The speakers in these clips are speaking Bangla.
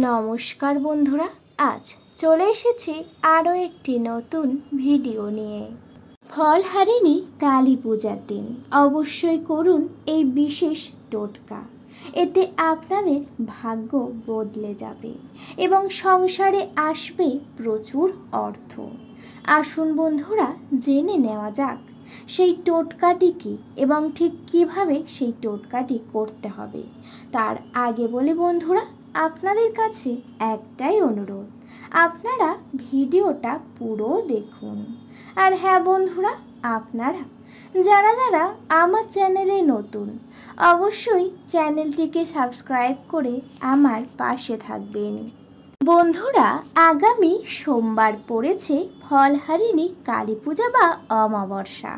নমস্কার বন্ধুরা, আজ চলে এসেছি আরও একটি নতুন ভিডিও নিয়ে। ফলহারিণী কালী পূজার দিন অবশ্যই করুন এই বিশেষ টোটকা। এতে আপনাদের ভাগ্য বদলে যাবে এবং সংসারে আসবে প্রচুর অর্থ। আসুন বন্ধুরা, জেনে নেওয়া যাক সেই টোটকাটি কী এবং ঠিক কিভাবে সেই টোটকাটি করতে হবে। তার আগে বলি বন্ধুরা, আপনাদের কাছে একটাই অনুরোধ, আপনারা ভিডিওটা পুরো দেখুন। আর হ্যাঁ বন্ধুরা, আপনারা যারা যারা আমার চ্যানেলে নতুন, অবশ্যই চ্যানেলটিকে সাবস্ক্রাইব করে আমার পাশে থাকবেন। বন্ধুরা, আগামী সোমবার পড়েছে ফলহারিণী কালী পূজা বা অমাবস্যা।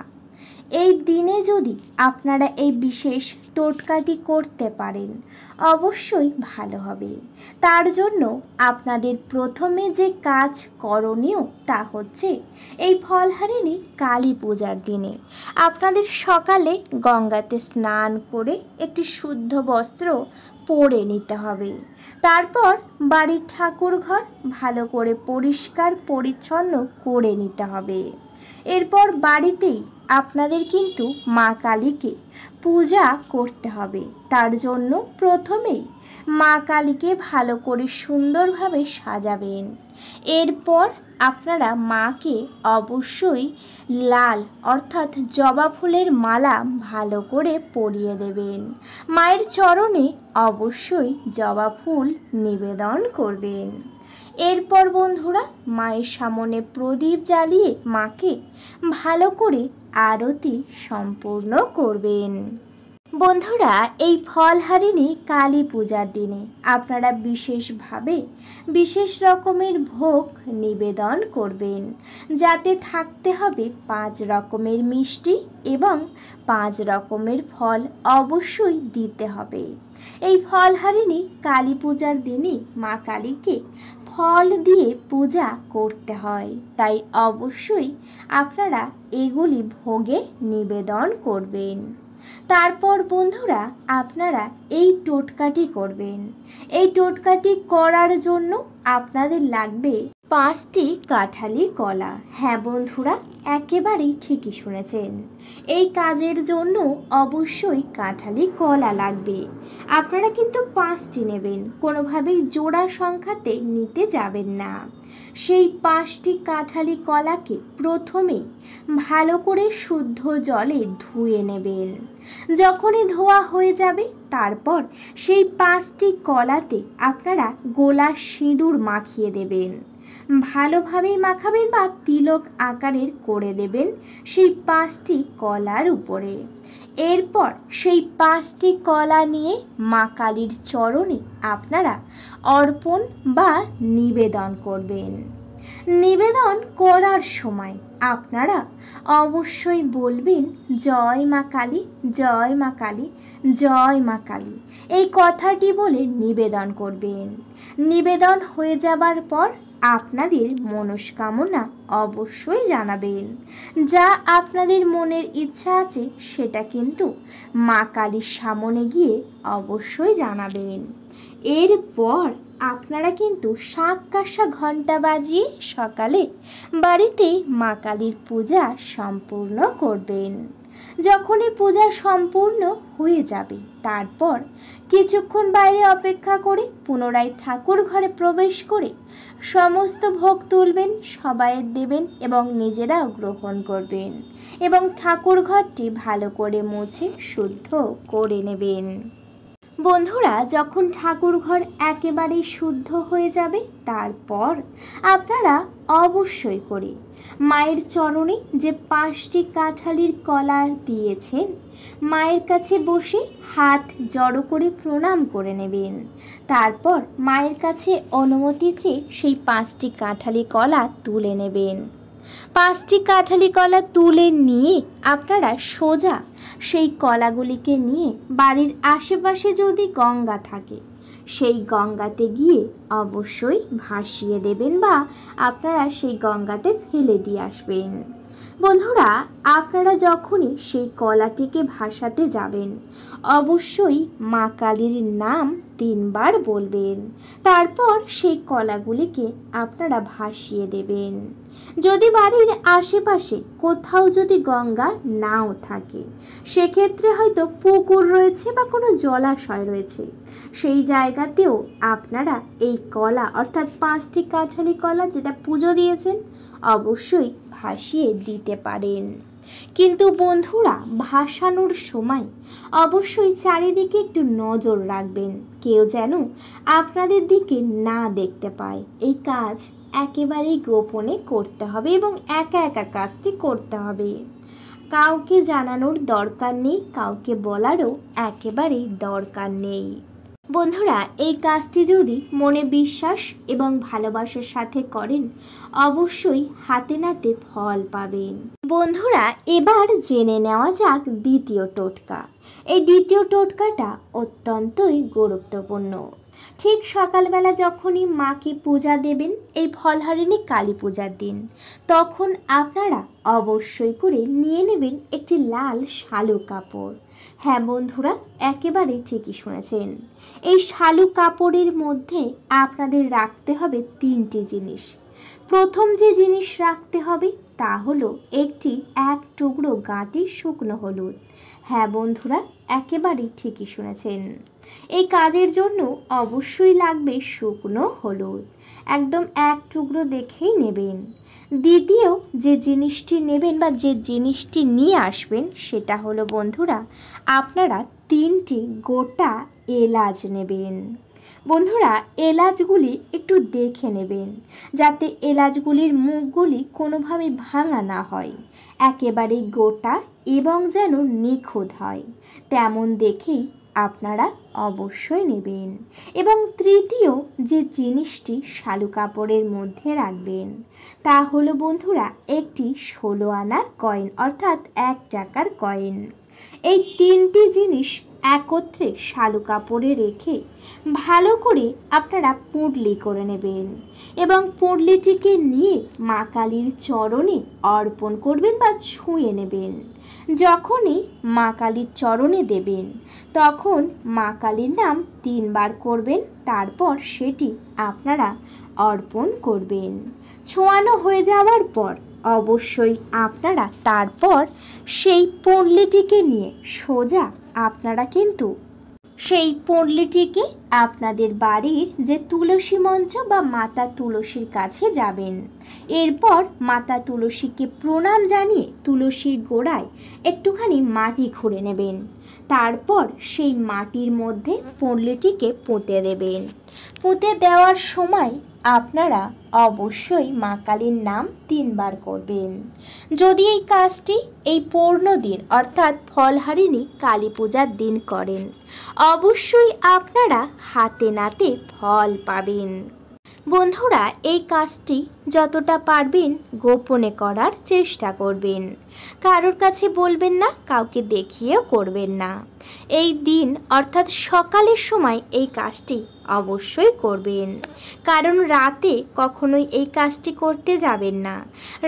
এই দিনে যদি আপনারা এই বিশেষ টোটকাটি করতে পারেন অবশ্যই ভালো হবে। তার জন্য আপনাদের প্রথমে যে কাজ করণীয় তা হচ্ছে এই ফলহারিণী কালী পূজার দিনে আপনাদের সকালে গঙ্গাতে স্নান করে একটি শুদ্ধ বস্ত্র পরে নিতে হবে। তারপর বাড়ির ঠাকুর ঘর ভালো করে পরিষ্কার পরিচ্ছন্ন করে নিতে হবে। এরপর বাড়িতেই আপনাদের কিন্তু মা কালীকে পূজা করতে হবে। তার জন্য প্রথমেই মা কালীকে ভালো করে সুন্দরভাবে সাজাবেন। এরপর আপনারা মাকে অবশ্যই লাল অর্থাৎ জবা ফুলের মালা ভালো করে পরিয়ে দেবেন। মায়ের চরণে অবশ্যই জবা ফুল নিবেদন করবেন। এরপর বন্ধুরা, মায়ের সামনে প্রদীপ জ্বালিয়ে মাকে ভালো করে আরতি সম্পূর্ণ করবেন। বন্ধুরা, এই ফলহারিণী কালী পূজার দিনে আপনারা বিশেষভাবে বিশেষ রকমের ভোগ নিবেদন করবেন, যাতে থাকতে হবে 5 রকমের মিষ্টি এবং 5 রকমের ফল অবশ্যই দিতে হবে। এই ফলহারিণী কালী পূজার দিনে মা কালীকে ফল দিয়ে পূজা করতে হয়, তাই অবশ্যই আপনারা এগুলি ভোগে নিবেদন করবেন। তারপর বন্ধুরা, আপনারা এই টোটকাটি করবেন। এই টোটকাটি করার জন্য আপনাদের লাগবে 5টি কাঁঠালি কলা। হ্যাঁ বন্ধুরা, একেবারেই ঠিকই শুনেছেন, এই কাজের জন্য অবশ্যই কাঁঠালি কলা লাগবে। আপনারা কিন্তু 5টি নেবেন, কোনোভাবেই জোড়া সংখ্যাতে নিতে যাবেন না। সেই 5টি কাঁঠালি কলাকে প্রথমেই ভালো করে শুদ্ধ জলে ধুয়ে নেবেন। যখনই ধোয়া হয়ে যাবে তারপর সেই 5টি কলাতে আপনারা গোলা সিঁদুর মাখিয়ে দেবেন। ভালোভাবেই মাখাবেন বা তিলক আকারের করে দেবেন সেই 5টি কলার উপরে। এরপর সেই 5টি কলা নিয়ে মা কালীর চরণে আপনারা অর্পণ বা নিবেদন করবেন। নিবেদন করার সময় আপনারা অবশ্যই বলবেন, জয় মা কালী, জয় মা কালী, জয় মা কালী, এই কথাটি বলে নিবেদন করবেন। নিবেদন হয়ে যাবার পর আপনাদের মনস্কামনা অবশ্যই জানাবেন। যা আপনাদের মনের ইচ্ছা আছে সেটা কিন্তু মা কালীর সামনে গিয়ে অবশ্যই জানাবেন। এরপর আপনারা কিন্তু শাঁখ কাঁসা ঘণ্টা বাজিয়ে সকালে বাড়িতে মা কালীর পূজা সম্পূর্ণ করবেন। যখনই পূজা সম্পূর্ণ হয়ে যাবে তারপর কিছুক্ষণ বাইরে অপেক্ষা করে পুনরায় ঠাকুর ঘরে প্রবেশ করে সমস্ত ভোগ তুলবেন, সবাইয়ের দেবেন এবং নিজেরাও গ্রহণ করবেন এবং ঠাকুর ঘরটি ভালো করে মুছে শুদ্ধ করে নেবেন। বন্ধুরা, যখন ঠাকুর ঘর একেবারেই শুদ্ধ হয়ে যাবে তারপর আপনারা অবশ্যই করে মায়ের চরণে যে 5টি কাঁঠালির কলা দিয়েছেন মায়ের কাছে বসে হাত জড়ো করে প্রণাম করে নেবেন। তারপর মায়ের কাছে অনুমতি চেয়ে সেই 5টি কাঁঠালি কলা তুলে নেবেন। 5টি কাঁঠালি কলা তুলে নিয়ে আপনারা সোজা সেই কলাগুলিকে নিয়ে বাড়ির আশেপাশে যদি গঙ্গা থাকে সেই গঙ্গাতে গিয়ে অবশ্যই ভাসিয়ে দেবেন বা আপনারা সেই গঙ্গাতে ফেলে দিয়ে আসবেন। বন্ধুরা, আপনারা যখনই সেই কলাটিকে ভাসাতে যাবেন, অবশ্যই মা কালীর নাম 3 বার বলবেন। তারপর সেই কলাগুলিকে আপনারা ভাসিয়ে দেবেন। যদি বাড়ির আশেপাশে কোথাও যদি গঙ্গা নাও থাকে, সেক্ষেত্রে হয়তো পুকুর রয়েছে বা কোনো জলাশয় রয়েছে, সেই জায়গাতেও আপনারা এই কলা অর্থাৎ 5টি কাঁঠালি কলা যেটা পুজো দিয়েছেন অবশ্যই ভাসিয়ে দিতে পারেন। কিন্তু বন্ধুরা, ভাসানোর সময় অবশ্যই চারিদিকে একটু নজর রাখবেন, কেউ যেন আপনাদের দিকে না দেখতে পায়। এই কাজ একেবারেই গোপনে করতে হবে এবং একা একা কাজটি করতে হবে। কাউকে জানানোর দরকার নেই, কাউকে বলারও একেবারেই দরকার নেই। বন্ধুরা, এই কাজটি যদি মনে বিশ্বাস এবং ভালোবাসার সাথে করেন, অবশ্যই হাতে নাতে ফল পাবেন। বন্ধুরা, এবার জেনে নেওয়া যাক দ্বিতীয় টোটকা। এই দ্বিতীয় টোটকাটা অত্যন্তই গুরুত্বপূর্ণ। ঠিক সকালবেলা যখনই মাকে পূজা দেবেন, এই ফলহারিণী কালী পূজার দিন, তখন আপনারা অবশ্যই করে নিয়ে নেবেন একটি লাল শালু কাপড়। হ্যাঁ বন্ধুরা, একেবারে ঠিকই শুনেছেন। এই শালু কাপড়ের মধ্যে আপনাদের রাখতে হবে 3টি জিনিস। প্রথম যে জিনিস রাখতে হবে তা হলো একটি 1 টুকরো গাঁটি শুকনো হলুদ। হ্যাঁ বন্ধুরা, একেবারেই ঠিকই শুনেছেন। এই কাজের জন্য অবশ্যই লাগবে শুকনো হলুদ, একদম 1 টুকরো দেখেই নেবেন। দ্বিতীয় যে জিনিসটি নেবেন বা যে জিনিসটি নিয়ে আসবেন সেটা হলো বন্ধুরা, আপনারা 3টি গোটা এলাচ নেবেন। বন্ধুরা, এলাচগুলি একটু দেখে নেবেন যাতে এলাচগুলির মুখগুলি কোনোভাবে ভাঙা না হয়, একেবারেই গোটা এবং যেন নিখুঁত হয় তেমন দেখেই আপনারা অবশ্যই নেবেন। এবং তৃতীয় যে জিনিসটি শালু কাপড়ের মধ্যে রাখবেন তা হলো বন্ধুরা একটি 16 আনার কয়েন অর্থাৎ 1 টাকার কয়েন। এই 3টি জিনিস একত্রে শালু কাপড়ে রেখে ভালো করে আপনারা পুঁটলি করে নেবেন এবং পুঁটলিটিকে নিয়ে মা কালীর চরণে অর্পণ করবেন বা ছুঁয়ে নেবেন। যখনই মা কালীর চরণে দেবেন তখন মা কালীর নাম 3 বার করবেন, তারপর সেটি আপনারা অর্পণ করবেন। ছোঁয়ানো হয়ে যাওয়ার পর অবশ্যই আপনারা তারপর সেই পুঁটলিটিকে নিয়ে সোজা আপনারা কিন্তু সেই পুঁটলিটিকে আপনাদের বাড়ির যে তুলসী মঞ্চ বা মাতা তুলসীর কাছে যাবেন। এরপর মাতা তুলসীকে প্রণাম জানিয়ে তুলসীর গোড়ায় একটুখানি মাটি খুঁড়ে নেবেন। তারপর সেই মাটির মধ্যে পুঁটলিটিকে পুঁতে দেবেন। পুঁতে দেওয়ার সময় আপনারা অবশ্যই মা কালীর নাম 3 বার করবেন। যদি এই কাজটি এই পূর্ণ দিন অর্থাৎ ফলহারিণী কালী পূজার দিন করেন, অবশ্যই আপনারা হাতে নাতে ফল পাবেন। বন্ধুরা, এই কাজটি যতটা পারবেন গোপনে করার চেষ্টা করবেন, কারোর কাছে বলবেন না, কাউকে দেখিয়েও করবেন না। এই দিন অর্থাৎ সকালের সময় এই কাজটি অবশ্যই করবেন, কারণ রাতে কখনোই এই কাজটি করতে যাবেন না।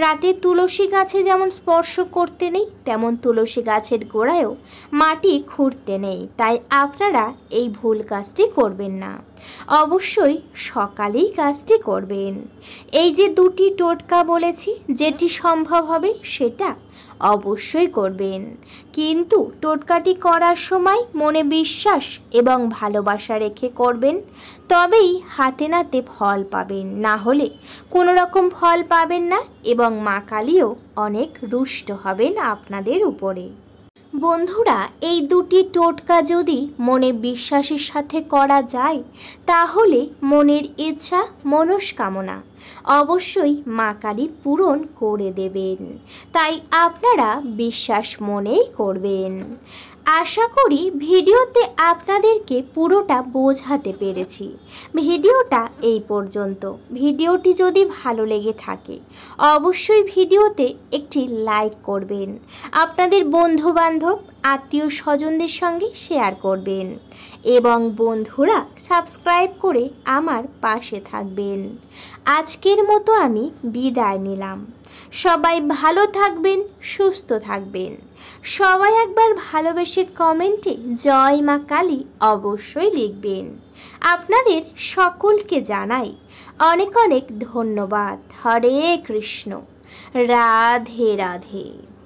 রাতে তুলসী গাছে যেমন স্পর্শ করতে নেই, তেমন তুলসী গাছের গোড়ায়ও মাটি খুঁড়তে নেই। তাই আপনারা এই ভুল কাজটি করবেন না, অবশ্যই সকালেই কাজটি করবেন। এই যে 2টি টোটকা বলেছি, যেটি সম্ভব হবে সেটা অবশ্যই করবেন, কিন্তু টোটকাটি করার সময় মনে বিশ্বাস এবং ভালোবাসা রেখে করবেন, তবেই হাতে নাতে ফল পাবেন। না হলে কোনো রকম ফল পাবেন না এবং মা কালীও অনেক রুষ্ট হবেন আপনাদের উপরে। বন্ধুরা, এই 2টি টোটকা যদি মনে বিশ্বাসের সাথে করা যায়, তাহলে মনের ইচ্ছা মনস্কামনা অবশ্যই মা কালী পূরণ করে দেবেন। তাই আপনারা বিশ্বাস মনেই করবেন। আশা করি ভিডিওতে আপনাদেরকে পুরোটা বোঝাতে পেরেছি। ভিডিওটা এই পর্যন্ত। ভিডিওটি যদি ভালো লেগে থাকে অবশ্যই ভিডিওতে একটি লাইক করবেন, আপনাদের বন্ধুবান্ধব আত্মীয় স্বজনদের সঙ্গে শেয়ার করবেন এবং বন্ধুরা সাবস্ক্রাইব করে আমার পাশে থাকবেন। আজকের মতো আমি বিদায় নিলাম। সবাই ভালো থাকবেন, সুস্থ থাকবেন। সবাই একবার ভালোবেসে কমেন্টে জয় মা কালী অবশ্যই লিখবেন। আপনাদের সকলকে জানাই অনেক অনেক ধন্যবাদ। হরে কৃষ্ণ, রাধে রাধে।